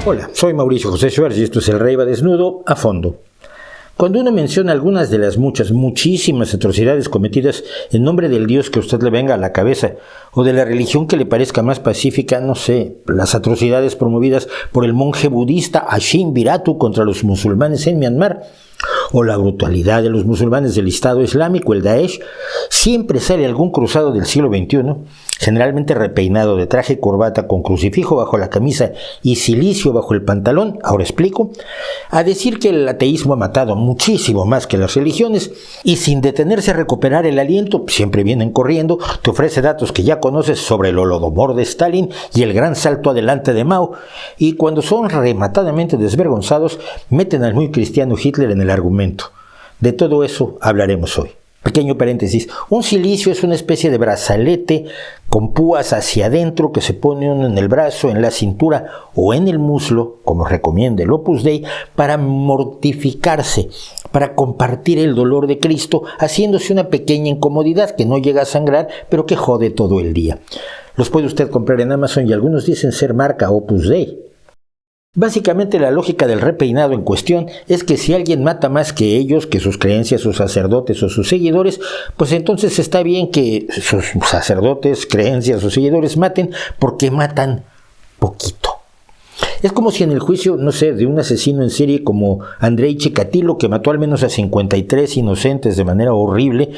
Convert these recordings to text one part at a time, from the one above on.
Hola, soy Mauricio José Schwartz y esto es El Rey va desnudo a fondo. Cuando uno menciona algunas de las muchísimas atrocidades cometidas en nombre del Dios que a usted le venga a la cabeza, o de la religión que le parezca más pacífica, no sé, las atrocidades promovidas por el monje budista Ashim Viratu contra los musulmanes en Myanmar, o la brutalidad de los musulmanes del Estado Islámico, el Daesh, siempre sale algún cruzado del siglo XXI, generalmente repeinado de traje y corbata con crucifijo bajo la camisa y cilicio bajo el pantalón, ahora explico, a decir que el ateísmo ha matado muchísimo más que las religiones y sin detenerse a recuperar el aliento, siempre vienen corriendo, te ofrece datos que ya conoces sobre el holodomor de Stalin y el gran salto adelante de Mao, y cuando son rematadamente desvergonzados, meten al muy cristiano Hitler en el argumento. De todo eso hablaremos hoy. Pequeño paréntesis, un cilicio es una especie de brazalete con púas hacia adentro que se pone uno en el brazo, en la cintura o en el muslo, como recomienda el Opus Dei, para mortificarse, para compartir el dolor de Cristo, haciéndose una pequeña incomodidad que no llega a sangrar, pero que jode todo el día. Los puede usted comprar en Amazon y algunos dicen ser marca Opus Dei. Básicamente la lógica del repeinado en cuestión es que si alguien mata más que ellos, que sus creencias, sus sacerdotes o sus seguidores, pues entonces está bien que sus sacerdotes, creencias o seguidores maten porque matan poquito. Es como si en el juicio, no sé, de un asesino en serie como Andrei Chikatilo, que mató al menos a 53 inocentes de manera horrible,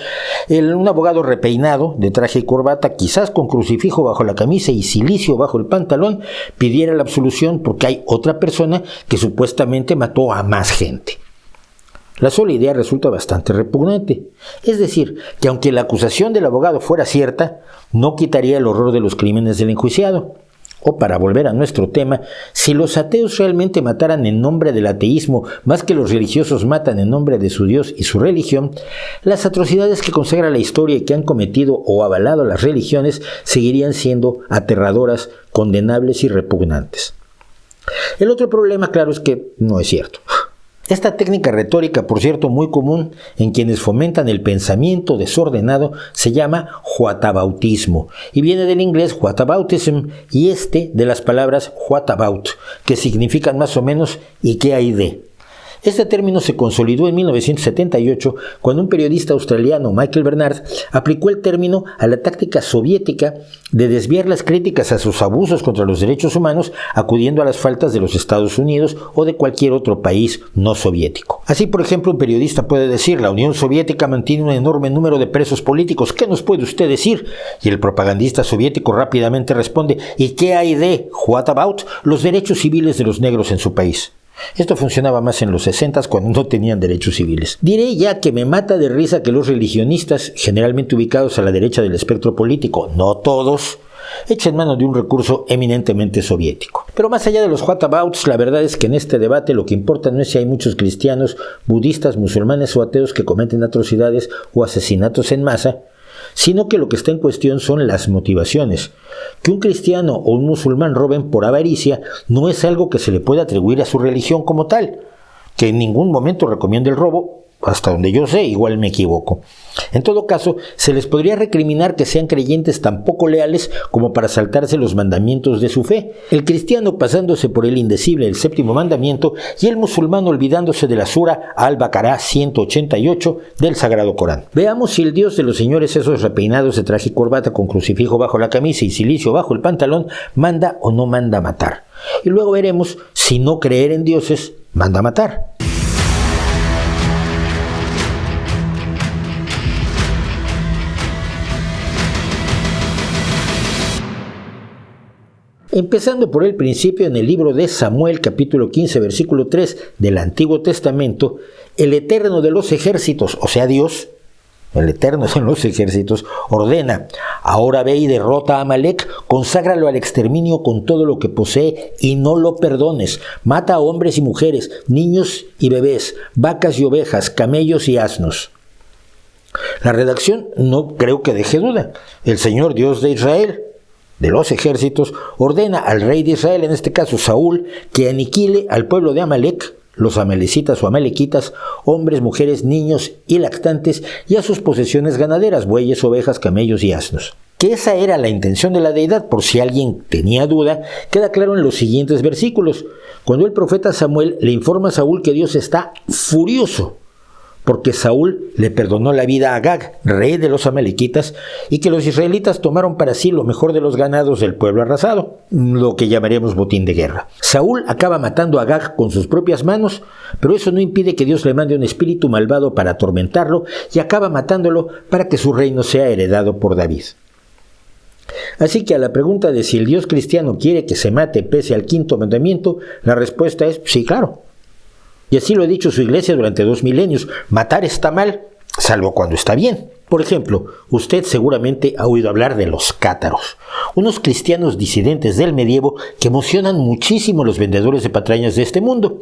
un abogado repeinado, de traje y corbata, quizás con crucifijo bajo la camisa y cilicio bajo el pantalón, pidiera la absolución porque hay otra persona que supuestamente mató a más gente. La sola idea resulta bastante repugnante. Es decir, que aunque la acusación del abogado fuera cierta, no quitaría el horror de los crímenes del enjuiciado. O para volver a nuestro tema, si los ateos realmente mataran en nombre del ateísmo más que los religiosos matan en nombre de su Dios y su religión, las atrocidades que consagra la historia y que han cometido o avalado las religiones seguirían siendo aterradoras, condenables y repugnantes. El otro problema, claro, es que no es cierto. Esta técnica retórica, por cierto, muy común en quienes fomentan el pensamiento desordenado, se llama whataboutismo y viene del inglés whataboutism y de las palabras what about, que significan más o menos ¿y qué hay de? Este término se consolidó en 1978 cuando un periodista australiano, Michael Bernard, aplicó el término a la táctica soviética de desviar las críticas a sus abusos contra los derechos humanos acudiendo a las faltas de los Estados Unidos o de cualquier otro país no soviético. Así, por ejemplo, un periodista puede decir: la Unión Soviética mantiene un enorme número de presos políticos, ¿qué nos puede usted decir? Y el propagandista soviético rápidamente responde: ¿y qué hay de, what about, los derechos civiles de los negros en su país? Esto funcionaba más en los 60s cuando no tenían derechos civiles. Diré ya que me mata de risa que los religionistas, generalmente ubicados a la derecha del espectro político, no todos, echen mano de un recurso eminentemente soviético. Pero más allá de los whatabouts, la verdad es que en este debate lo que importa no es si hay muchos cristianos, budistas, musulmanes o ateos que cometen atrocidades o asesinatos en masa, sino que lo que está en cuestión son las motivaciones. Que un cristiano o un musulmán roben por avaricia no es algo que se le pueda atribuir a su religión como tal, que en ningún momento recomienda el robo. Hasta donde yo sé, igual me equivoco. En todo caso, se les podría recriminar que sean creyentes tan poco leales como para saltarse los mandamientos de su fe, el cristiano pasándose por el indecible el séptimo mandamiento y el musulmán olvidándose de la sura Al-Baqará 188 del Sagrado Corán. Veamos si el Dios de los señores esos repeinados de traje y corbata con crucifijo bajo la camisa y cilicio bajo el pantalón manda o no manda matar. Y luego veremos si no creer en dioses manda matar. Empezando por el principio, en el libro de Samuel, capítulo 15, versículo 3 del Antiguo Testamento, el Eterno de los ejércitos, o sea Dios, el Eterno de los ejércitos, ordena: ahora ve y derrota a Amalek, conságralo al exterminio con todo lo que posee y no lo perdones. Mata a hombres y mujeres, niños y bebés, vacas y ovejas, camellos y asnos. La redacción no creo que deje duda. El Señor Dios de Israel, de los ejércitos, ordena al rey de Israel, en este caso Saúl, que aniquile al pueblo de Amalek, los amalecitas o amalequitas, hombres, mujeres, niños y lactantes, y a sus posesiones ganaderas, bueyes, ovejas, camellos y asnos. Que esa era la intención de la deidad, por si alguien tenía duda, queda claro en los siguientes versículos. Cuando el profeta Samuel le informa a Saúl que Dios está furioso porque Saúl le perdonó la vida a Agag, rey de los amalequitas, y que los israelitas tomaron para sí lo mejor de los ganados del pueblo arrasado, lo que llamaremos botín de guerra. Saúl acaba matando a Agag con sus propias manos, pero eso no impide que Dios le mande un espíritu malvado para atormentarlo y acaba matándolo para que su reino sea heredado por David. Así que a la pregunta de si el Dios cristiano quiere que se mate pese al quinto mandamiento, la respuesta es sí, claro. Y así lo ha dicho su iglesia durante 2 milenios. Matar está mal, salvo cuando está bien. Por ejemplo, usted seguramente ha oído hablar de los cátaros, unos cristianos disidentes del medievo que emocionan muchísimo a los vendedores de patrañas de este mundo.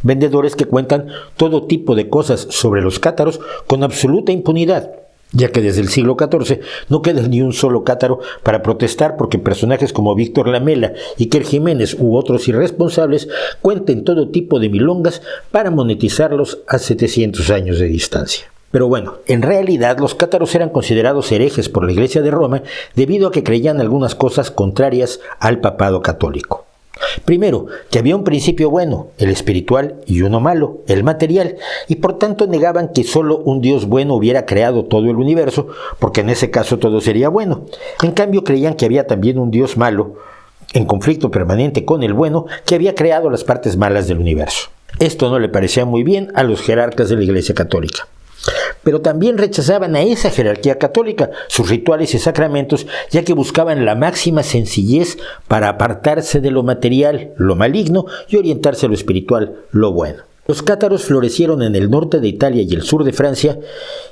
Vendedores que cuentan todo tipo de cosas sobre los cátaros con absoluta impunidad, ya que desde el siglo XIV no queda ni un solo cátaro para protestar porque personajes como Víctor Lamela, Iker Jiménez u otros irresponsables cuenten todo tipo de milongas para monetizarlos a 700 años de distancia. Pero bueno, en realidad los cátaros eran considerados herejes por la Iglesia de Roma debido a que creían algunas cosas contrarias al papado católico. Primero, que había un principio bueno, el espiritual, y uno malo, el material, y por tanto negaban que solo un Dios bueno hubiera creado todo el universo, porque en ese caso todo sería bueno. En cambio, creían que había también un Dios malo, en conflicto permanente con el bueno, que había creado las partes malas del universo. Esto no le parecía muy bien a los jerarcas de la Iglesia Católica. Pero también rechazaban a esa jerarquía católica, sus rituales y sacramentos, ya que buscaban la máxima sencillez para apartarse de lo material, lo maligno, y orientarse a lo espiritual, lo bueno. Los cátaros florecieron en el norte de Italia y el sur de Francia,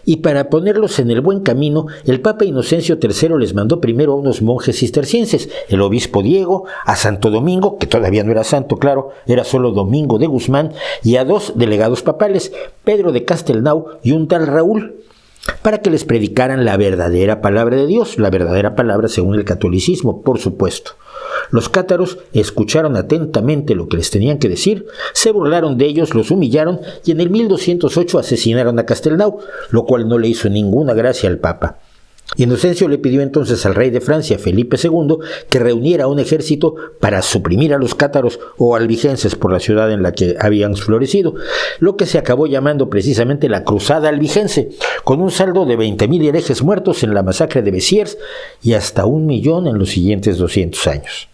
y para ponerlos en el buen camino, el Papa Inocencio III les mandó primero a unos monjes cistercienses, el obispo Diego, a Santo Domingo, que todavía no era santo, claro, era solo Domingo de Guzmán, y a 2 delegados papales, Pedro de Castelnau y un tal Raúl, para que les predicaran la verdadera palabra de Dios, la verdadera palabra según el catolicismo, por supuesto. Los cátaros escucharon atentamente lo que les tenían que decir, se burlaron de ellos, los humillaron y en el 1208 asesinaron a Castelnau, lo cual no le hizo ninguna gracia al Papa. Inocencio le pidió entonces al rey de Francia, Felipe II, que reuniera un ejército para suprimir a los cátaros o albigenses por la ciudad en la que habían florecido, lo que se acabó llamando precisamente la Cruzada Albigense, con un saldo de 20.000 herejes muertos en la masacre de Besiers y hasta 1 millón en los siguientes 200 años.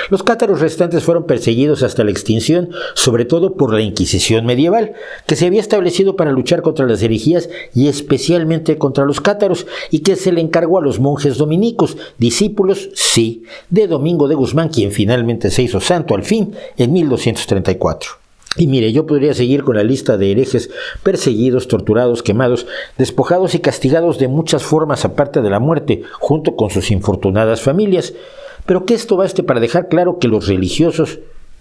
Los cátaros restantes fueron perseguidos hasta la extinción, sobre todo por la Inquisición medieval, que se había establecido para luchar contra las herejías y especialmente contra los cátaros, y que se le encargó a los monjes dominicos, discípulos, sí, de Domingo de Guzmán, quien finalmente se hizo santo al fin en 1234. Y mire, yo podría seguir con la lista de herejes perseguidos, torturados, quemados, despojados y castigados de muchas formas aparte de la muerte, junto con sus infortunadas familias. Pero que esto baste para dejar claro que los religiosos,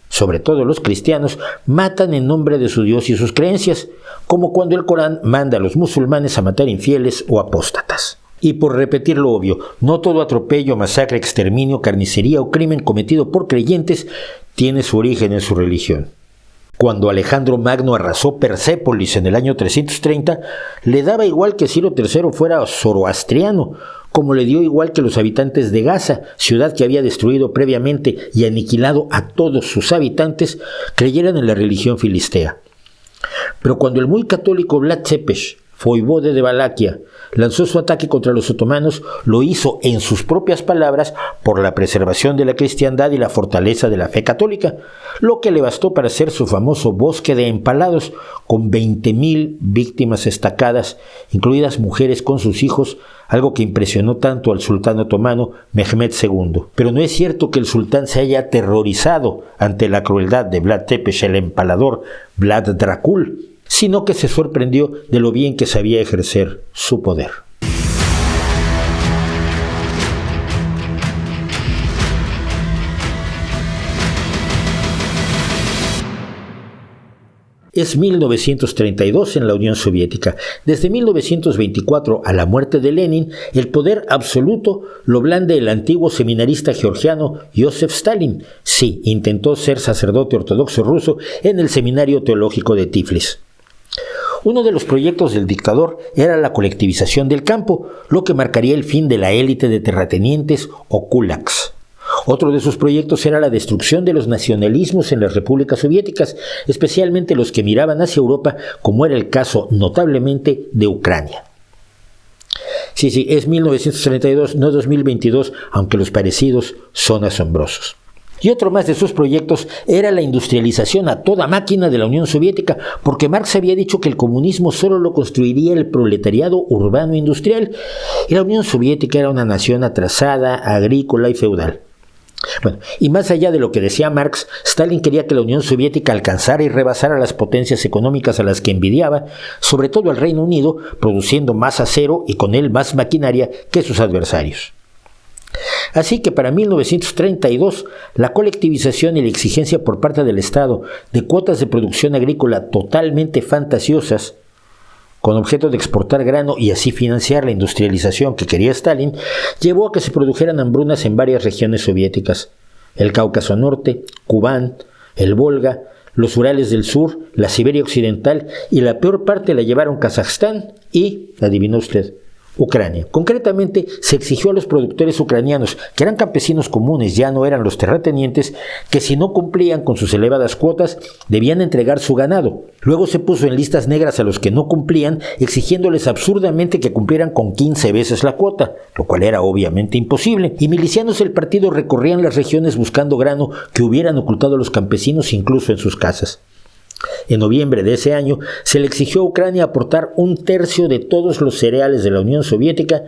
sobre todo los cristianos, matan en nombre de su Dios y sus creencias, como cuando el Corán manda a los musulmanes a matar infieles o apóstatas. Y por repetir lo obvio, no todo atropello, masacre, exterminio, carnicería o crimen cometido por creyentes tiene su origen en su religión. Cuando Alejandro Magno arrasó Persépolis en el año 330, le daba igual que Ciro III fuera zoroastriano, como le dio igual que los habitantes de Gaza, ciudad que había destruido previamente y aniquilado a todos sus habitantes, creyeran en la religión filistea. Pero cuando el muy católico Vlad Tepes, voivode de Valaquia, lanzó su ataque contra los otomanos, lo hizo, en sus propias palabras, por la preservación de la cristiandad y la fortaleza de la fe católica, lo que le bastó para hacer su famoso bosque de empalados, con 20.000 víctimas estacadas, incluidas mujeres con sus hijos, algo que impresionó tanto al sultán otomano Mehmed II. Pero no es cierto que el sultán se haya aterrorizado ante la crueldad de Vlad Tepes, el empalador Vlad Dracul, sino que se sorprendió de lo bien que sabía ejercer su poder. Es 1932 en la Unión Soviética. Desde 1924, a la muerte de Lenin, el poder absoluto lo blande el antiguo seminarista georgiano Joseph Stalin. Sí, intentó ser sacerdote ortodoxo ruso en el Seminario Teológico de Tiflis. Uno de los proyectos del dictador era la colectivización del campo, lo que marcaría el fin de la élite de terratenientes o kulaks. Otro de sus proyectos era la destrucción de los nacionalismos en las repúblicas soviéticas, especialmente los que miraban hacia Europa, como era el caso notablemente de Ucrania. Sí, es 1932, no 2022, aunque los parecidos son asombrosos. Y otro más de sus proyectos era la industrialización a toda máquina de la Unión Soviética, porque Marx había dicho que el comunismo solo lo construiría el proletariado urbano industrial, y la Unión Soviética era una nación atrasada, agrícola y feudal. Bueno, y más allá de lo que decía Marx, Stalin quería que la Unión Soviética alcanzara y rebasara las potencias económicas a las que envidiaba, sobre todo al Reino Unido, produciendo más acero y con él más maquinaria que sus adversarios. Así que para 1932, la colectivización y la exigencia por parte del Estado de cuotas de producción agrícola totalmente fantasiosas, con objeto de exportar grano y así financiar la industrialización que quería Stalin, llevó a que se produjeran hambrunas en varias regiones soviéticas: el Cáucaso Norte, Kubán, el Volga, los Urales del Sur, la Siberia Occidental, y la peor parte la llevaron Kazajstán y, adivinó usted, Ucrania. Concretamente, se exigió a los productores ucranianos, que eran campesinos comunes, ya no eran los terratenientes, que si no cumplían con sus elevadas cuotas, debían entregar su ganado. Luego se puso en listas negras a los que no cumplían, exigiéndoles absurdamente que cumplieran con 15 veces la cuota, lo cual era obviamente imposible, y milicianos del partido recorrían las regiones buscando grano que hubieran ocultado los campesinos incluso en sus casas. En noviembre de ese año se le exigió a Ucrania aportar 1/3 de todos los cereales de la Unión Soviética,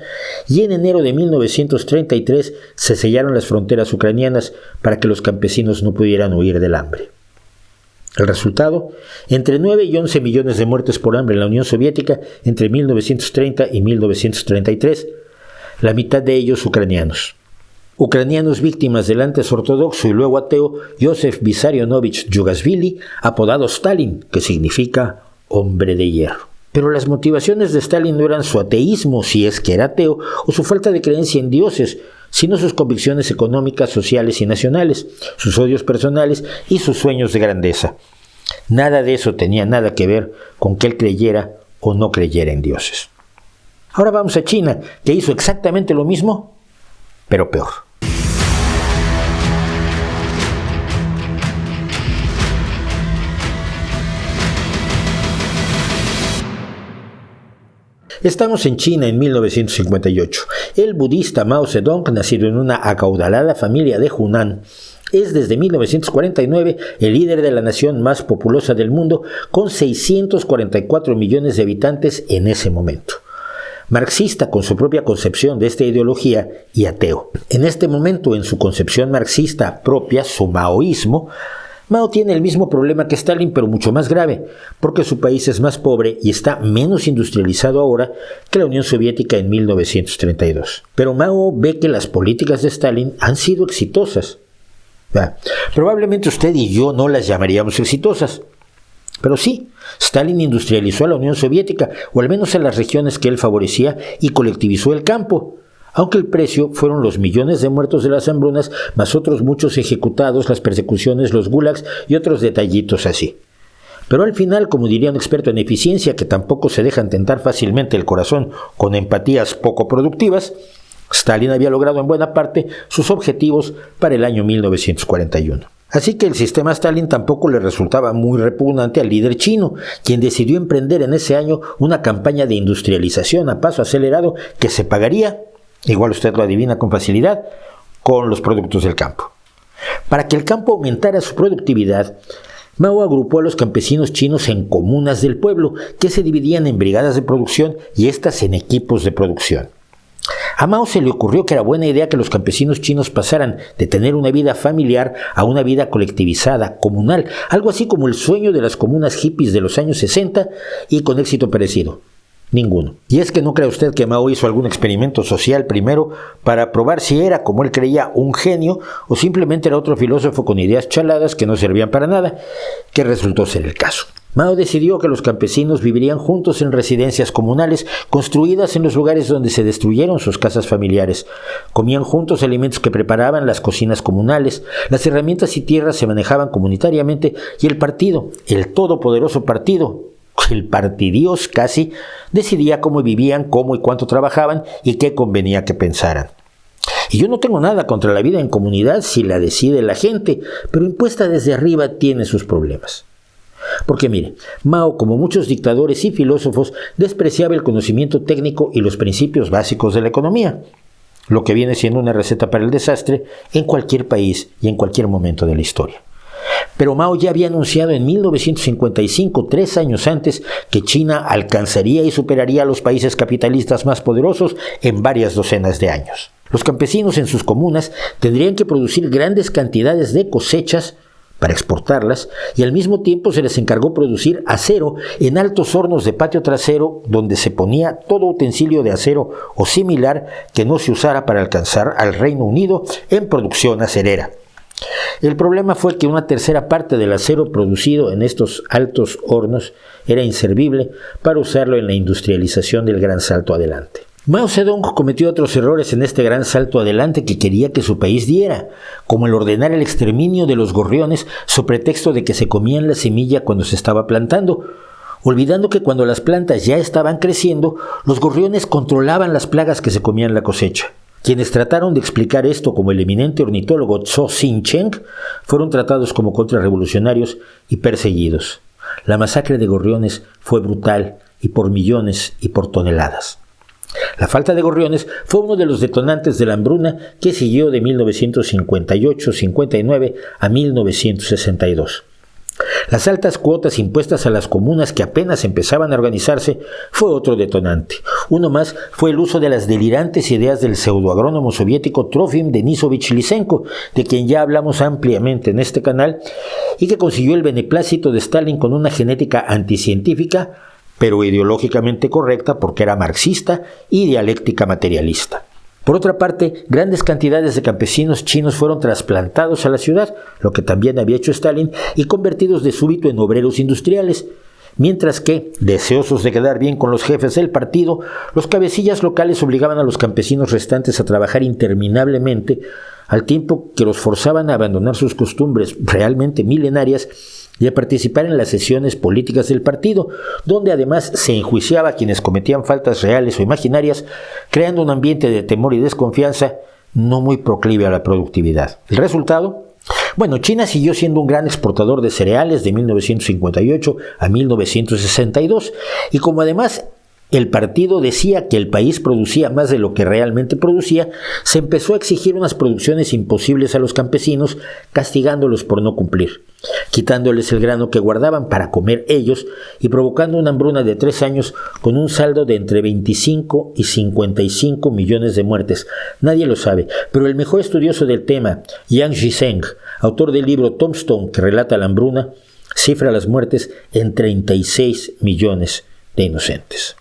y en enero de 1933 se sellaron las fronteras ucranianas para que los campesinos no pudieran huir del hambre. El resultado: entre 9 y 11 millones de muertes por hambre en la Unión Soviética entre 1930 y 1933, la mitad de ellos ucranianos. Ucranianos víctimas del antes ortodoxo y luego ateo Josef Vissarionovich Yugasvili, apodado Stalin, que significa hombre de hierro. Pero las motivaciones de Stalin no eran su ateísmo, si es que era ateo, o su falta de creencia en dioses, sino sus convicciones económicas, sociales y nacionales, sus odios personales y sus sueños de grandeza. Nada de eso tenía nada que ver con que él creyera o no creyera en dioses. Ahora vamos a China, que hizo exactamente lo mismo, pero peor. Estamos en China en 1958. El budista Mao Zedong, nacido en una acaudalada familia de Hunan, es desde 1949 el líder de la nación más populosa del mundo, con 644 millones de habitantes en ese momento. Marxista con su propia concepción de esta ideología y ateo. En este momento, en su concepción marxista propia, su maoísmo, Mao tiene el mismo problema que Stalin, pero mucho más grave, porque su país es más pobre y está menos industrializado ahora que la Unión Soviética en 1932. Pero Mao ve que las políticas de Stalin han sido exitosas. Probablemente usted y yo no las llamaríamos exitosas, pero sí, Stalin industrializó a la Unión Soviética, o al menos a las regiones que él favorecía, y colectivizó el campo, aunque el precio fueron los millones de muertos de las hambrunas, más otros muchos ejecutados, las persecuciones, los gulags y otros detallitos así. Pero al final, como diría un experto en eficiencia que tampoco se dejan tentar fácilmente el corazón con empatías poco productivas, Stalin había logrado en buena parte sus objetivos para el año 1941. Así que el sistema Stalin tampoco le resultaba muy repugnante al líder chino, quien decidió emprender en ese año una campaña de industrialización a paso acelerado que se pagaría, igual usted lo adivina con facilidad, con los productos del campo. Para que el campo aumentara su productividad, Mao agrupó a los campesinos chinos en comunas del pueblo, que se dividían en brigadas de producción y estas en equipos de producción. A Mao se le ocurrió que era buena idea que los campesinos chinos pasaran de tener una vida familiar a una vida colectivizada, comunal, algo así como el sueño de las comunas hippies de los años 60, y con éxito parecido. Ninguno. Y es que no cree usted que Mao hizo algún experimento social primero para probar si era, como él creía, un genio, o simplemente era otro filósofo con ideas chaladas que no servían para nada, que resultó ser el caso. Mao decidió que los campesinos vivirían juntos en residencias comunales construidas en los lugares donde se destruyeron sus casas familiares. Comían juntos alimentos que preparaban las cocinas comunales, las herramientas y tierras se manejaban comunitariamente, y el partido, el todopoderoso partido, El partidios casi decidía cómo vivían, cómo y cuánto trabajaban y qué convenía que pensaran. Y yo no tengo nada contra la vida en comunidad si la decide la gente, pero impuesta desde arriba tiene sus problemas. Porque mire, Mao, como muchos dictadores y filósofos, despreciaba el conocimiento técnico y los principios básicos de la economía, lo que viene siendo una receta para el desastre en cualquier país y en cualquier momento de la historia. Pero Mao ya había anunciado en 1955, 3 años antes, que China alcanzaría y superaría a los países capitalistas más poderosos en varias docenas de años. Los campesinos en sus comunas tendrían que producir grandes cantidades de cosechas para exportarlas, y al mismo tiempo se les encargó producir acero en altos hornos de patio trasero donde se ponía todo utensilio de acero o similar que no se usara para alcanzar al Reino Unido en producción acerera. El problema fue que una tercera parte del acero producido en estos altos hornos era inservible para usarlo en la industrialización del gran salto adelante. Mao Zedong cometió otros errores en este gran salto adelante que quería que su país diera, como el ordenar el exterminio de los gorriones sobre pretexto de que se comían la semilla cuando se estaba plantando, olvidando que cuando las plantas ya estaban creciendo, los gorriones controlaban las plagas que se comían la cosecha. Quienes trataron de explicar esto, como el eminente ornitólogo Zhou Xincheng, fueron tratados como contrarrevolucionarios y perseguidos. La masacre de gorriones fue brutal y por millones y por toneladas. La falta de gorriones fue uno de los detonantes de la hambruna que siguió de 1958-59 a 1962. Las altas cuotas impuestas a las comunas que apenas empezaban a organizarse fue otro detonante. Uno más fue el uso de las delirantes ideas del pseudoagrónomo soviético Trofim Denisovich Lysenko, de quien ya hablamos ampliamente en este canal, y que consiguió el beneplácito de Stalin con una genética anticientífica, pero ideológicamente correcta porque era marxista y dialéctica materialista. Por otra parte, grandes cantidades de campesinos chinos fueron trasplantados a la ciudad, lo que también había hecho Stalin, y convertidos de súbito en obreros industriales, mientras que, deseosos de quedar bien con los jefes del partido, los cabecillas locales obligaban a los campesinos restantes a trabajar interminablemente, al tiempo que los forzaban a abandonar sus costumbres realmente milenarias y a participar en las sesiones políticas del partido, donde además se enjuiciaba a quienes cometían faltas reales o imaginarias, creando un ambiente de temor y desconfianza no muy proclive a la productividad. ¿El resultado? Bueno, China siguió siendo un gran exportador de cereales de 1958 a 1962, y como además el partido decía que el país producía más de lo que realmente producía, se empezó a exigir unas producciones imposibles a los campesinos, castigándolos por no cumplir, quitándoles el grano que guardaban para comer ellos y provocando una hambruna de 3 años con un saldo de entre 25 y 55 millones de muertes. Nadie lo sabe, pero el mejor estudioso del tema, Yang Jizeng, autor del libro Tombstone que relata la hambruna, cifra las muertes en 36 millones de inocentes.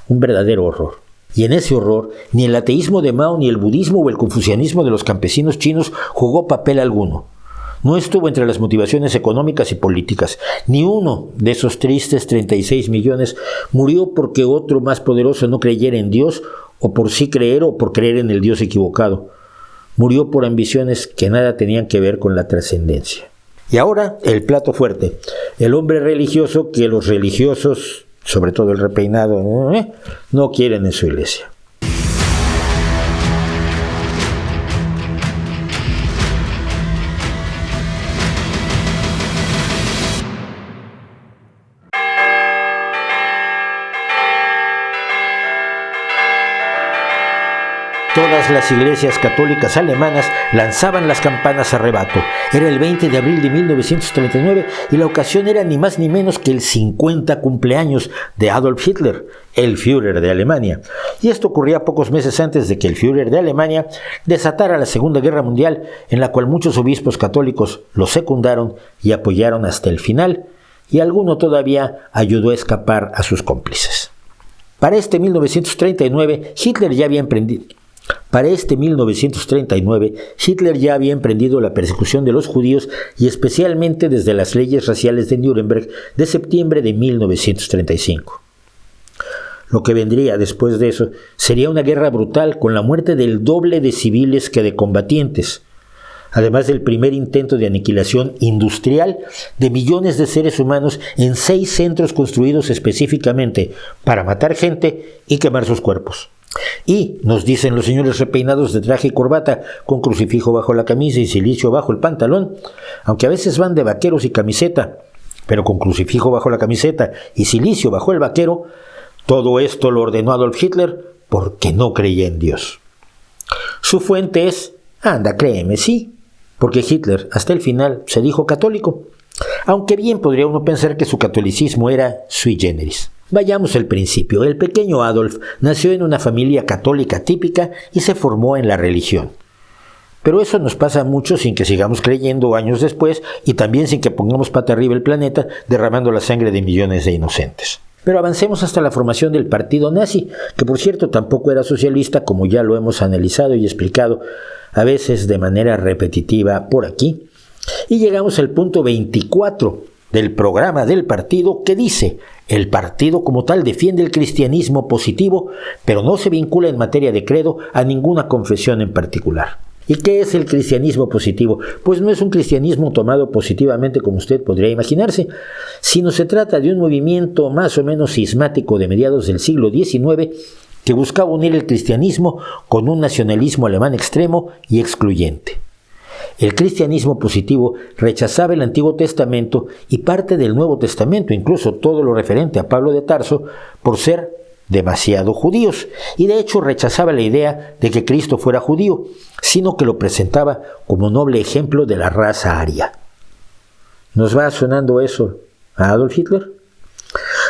Un verdadero horror. Y en ese horror, ni el ateísmo de Mao, ni el budismo o el confucianismo de los campesinos chinos jugó papel alguno. No estuvo entre las motivaciones económicas y políticas. Ni uno de esos tristes 36 millones murió porque otro más poderoso no creyera en Dios, o por sí creer o por creer en el Dios equivocado. Murió por ambiciones que nada tenían que ver con la trascendencia. Y ahora, el plato fuerte. El hombre religioso que los religiosos, sobre todo el repeinado, no quieren en su iglesia. Todas las iglesias católicas alemanas lanzaban las campanas a rebato. Era el 20 de abril de 1939 y la ocasión era ni más ni menos que el 50 cumpleaños de Adolf Hitler, el Führer de Alemania. Y esto ocurría pocos meses antes de que el Führer de Alemania desatara la Segunda Guerra Mundial, en la cual muchos obispos católicos lo secundaron y apoyaron hasta el final, y alguno todavía ayudó a escapar a sus cómplices. Para este 1939, Hitler ya había emprendido la persecución de los judíos y especialmente desde las leyes raciales de Nuremberg de septiembre de 1935. Lo que vendría después de eso sería una guerra brutal con la muerte del doble de civiles que de combatientes. además del primer intento de aniquilación industrial de millones de seres humanos en 6 centros construidos específicamente para matar gente y quemar sus cuerpos. Y, nos dicen los señores repeinados de traje y corbata, con crucifijo bajo la camisa y cilicio bajo el pantalón, aunque a veces van de vaqueros y camiseta, pero con crucifijo bajo la camiseta y cilicio bajo el vaquero, todo esto lo ordenó Adolf Hitler porque no creía en Dios. Su fuente es, anda, créeme, sí, porque Hitler hasta el final se dijo católico, aunque bien podría uno pensar que su catolicismo era sui generis. Vayamos al principio. El pequeño Adolf nació en una familia católica típica y se formó en la religión. Pero eso nos pasa mucho sin que sigamos creyendo años después y también sin que pongamos pata arriba el planeta derramando la sangre de millones de inocentes. Pero avancemos hasta la formación del partido nazi, que por cierto tampoco era socialista, como ya lo hemos analizado y explicado, a veces de manera repetitiva por aquí. Y llegamos al punto 24 del programa del partido, que dice: el partido como tal defiende el cristianismo positivo, pero no se vincula en materia de credo a ninguna confesión en particular. ¿Y qué es el cristianismo positivo? Pues no es un cristianismo tomado positivamente como usted podría imaginarse, sino se trata de un movimiento más o menos cismático de mediados del siglo XIX que buscaba unir el cristianismo con un nacionalismo alemán extremo y excluyente. El cristianismo positivo rechazaba el Antiguo Testamento y parte del Nuevo Testamento, incluso todo lo referente a Pablo de Tarso, por ser demasiado judíos, y de hecho rechazaba la idea de que Cristo fuera judío, sino que lo presentaba como noble ejemplo de la raza aria. ¿Nos va sonando eso a Adolf Hitler?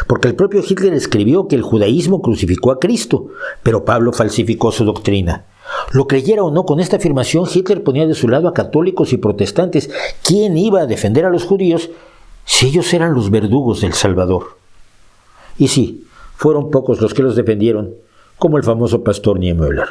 Porque el propio Hitler escribió que el judaísmo crucificó a Cristo, pero Pablo falsificó su doctrina. Lo creyera o no, con esta afirmación Hitler ponía de su lado a católicos y protestantes. ¿Quién iba a defender a los judíos si ellos eran los verdugos del Salvador? Y sí, fueron pocos los que los defendieron, como el famoso pastor Niemöller.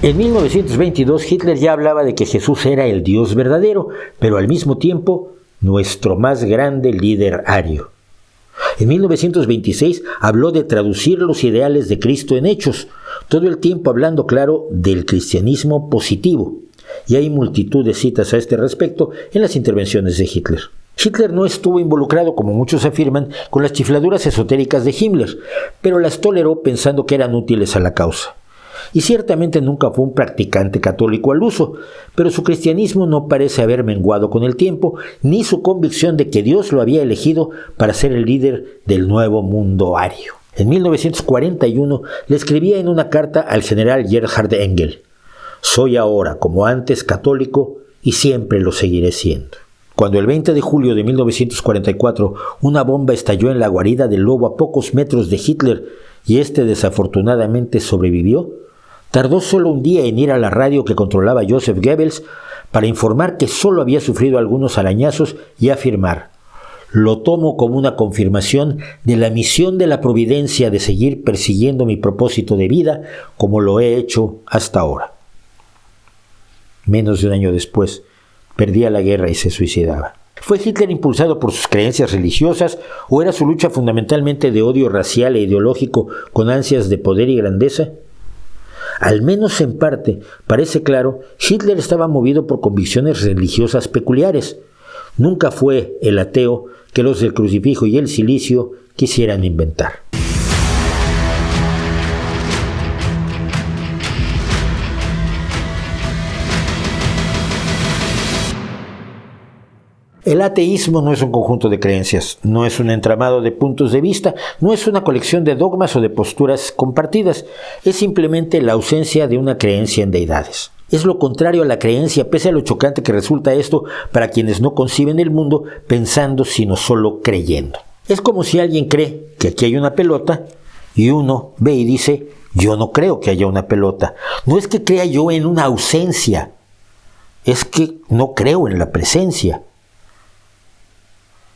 En 1922 Hitler ya hablaba de que Jesús era el Dios verdadero, pero al mismo tiempo nuestro más grande líder ario. En 1926 habló de traducir los ideales de Cristo en hechos, todo el tiempo hablando, claro, del cristianismo positivo. Y hay multitud de citas a este respecto en las intervenciones de Hitler. Hitler no estuvo involucrado, como muchos afirman, con las chifladuras esotéricas de Himmler, pero las toleró pensando que eran útiles a la causa. Y ciertamente nunca fue un practicante católico al uso, pero su cristianismo no parece haber menguado con el tiempo, ni su convicción de que Dios lo había elegido para ser el líder del nuevo mundo ario. En 1941 le escribía en una carta al general Gerhard Engel: «Soy ahora, como antes, católico y siempre lo seguiré siendo». Cuando el 20 de julio de 1944 una bomba estalló en la guarida del lobo a pocos metros de Hitler y este desafortunadamente sobrevivió, tardó solo un día en ir a la radio que controlaba Joseph Goebbels para informar que solo había sufrido algunos arañazos y afirmar: «Lo tomo como una confirmación de la misión de la providencia de seguir persiguiendo mi propósito de vida como lo he hecho hasta ahora». Menos de un año después, perdía la guerra y se suicidaba. ¿Fue Hitler impulsado por sus creencias religiosas o era su lucha fundamentalmente de odio racial e ideológico con ansias de poder y grandeza? Al menos en parte, parece claro, Hitler estaba movido por convicciones religiosas peculiares. Nunca fue el ateo que los del crucifijo y el cilicio quisieran inventar. El ateísmo no es un conjunto de creencias, no es un entramado de puntos de vista, no es una colección de dogmas o de posturas compartidas, es simplemente la ausencia de una creencia en deidades. Es lo contrario a la creencia, pese a lo chocante que resulta esto para quienes no conciben el mundo pensando sino solo creyendo. Es como si alguien cree que aquí hay una pelota y uno ve y dice: yo no creo que haya una pelota. No es que crea yo en una ausencia, es que no creo en la presencia.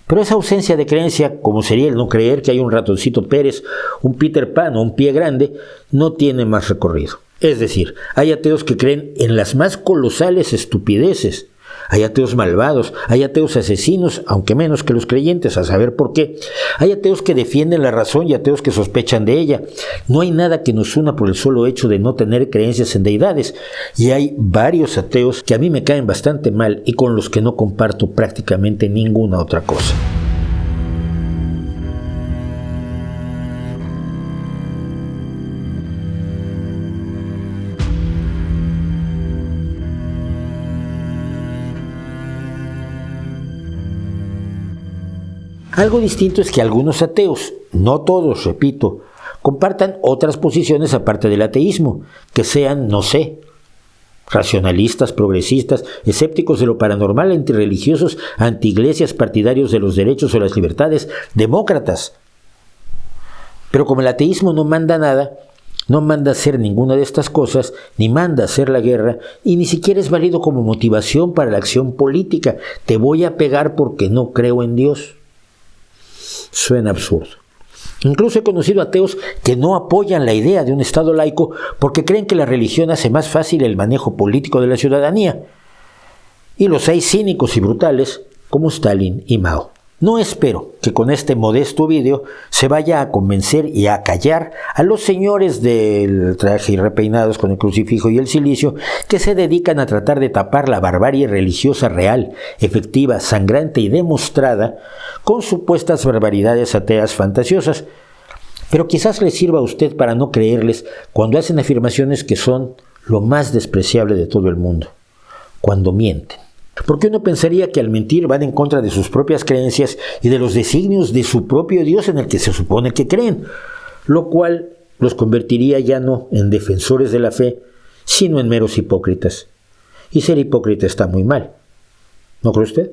Pero esa ausencia de creencia, como sería el no creer que hay un ratoncito Pérez, un Peter Pan o un pie grande, no tiene más recorrido. Es decir, hay ateos que creen en las más colosales estupideces. Hay ateos malvados, hay ateos asesinos, aunque menos que los creyentes, a saber por qué. Hay ateos que defienden la razón y ateos que sospechan de ella. No hay nada que nos una por el solo hecho de no tener creencias en deidades. Y hay varios ateos que a mí me caen bastante mal y con los que no comparto prácticamente ninguna otra cosa. Algo distinto es que algunos ateos, no todos, repito, compartan otras posiciones aparte del ateísmo, que sean, no sé, racionalistas, progresistas, escépticos de lo paranormal, antirreligiosos, antiiglesias, partidarios de los derechos o las libertades, demócratas. Pero como el ateísmo no manda nada, no manda hacer ninguna de estas cosas, ni manda hacer la guerra, y ni siquiera es válido como motivación para la acción política. Te voy a pegar porque no creo en Dios. Suena absurdo. Incluso he conocido ateos que no apoyan la idea de un Estado laico porque creen que la religión hace más fácil el manejo político de la ciudadanía. Y los hay cínicos y brutales como Stalin y Mao. No espero que con este modesto vídeo se vaya a convencer y a callar a los señores del traje y repeinados con el crucifijo y el cilicio que se dedican a tratar de tapar la barbarie religiosa real, efectiva, sangrante y demostrada con supuestas barbaridades ateas fantasiosas. Pero quizás les sirva a usted para no creerles cuando hacen afirmaciones que son lo más despreciable de todo el mundo, cuando mienten. Porque uno pensaría que al mentir van en contra de sus propias creencias y de los designios de su propio Dios en el que se supone que creen, lo cual los convertiría ya no en defensores de la fe, sino en meros hipócritas. Y ser hipócrita está muy mal, ¿no cree usted?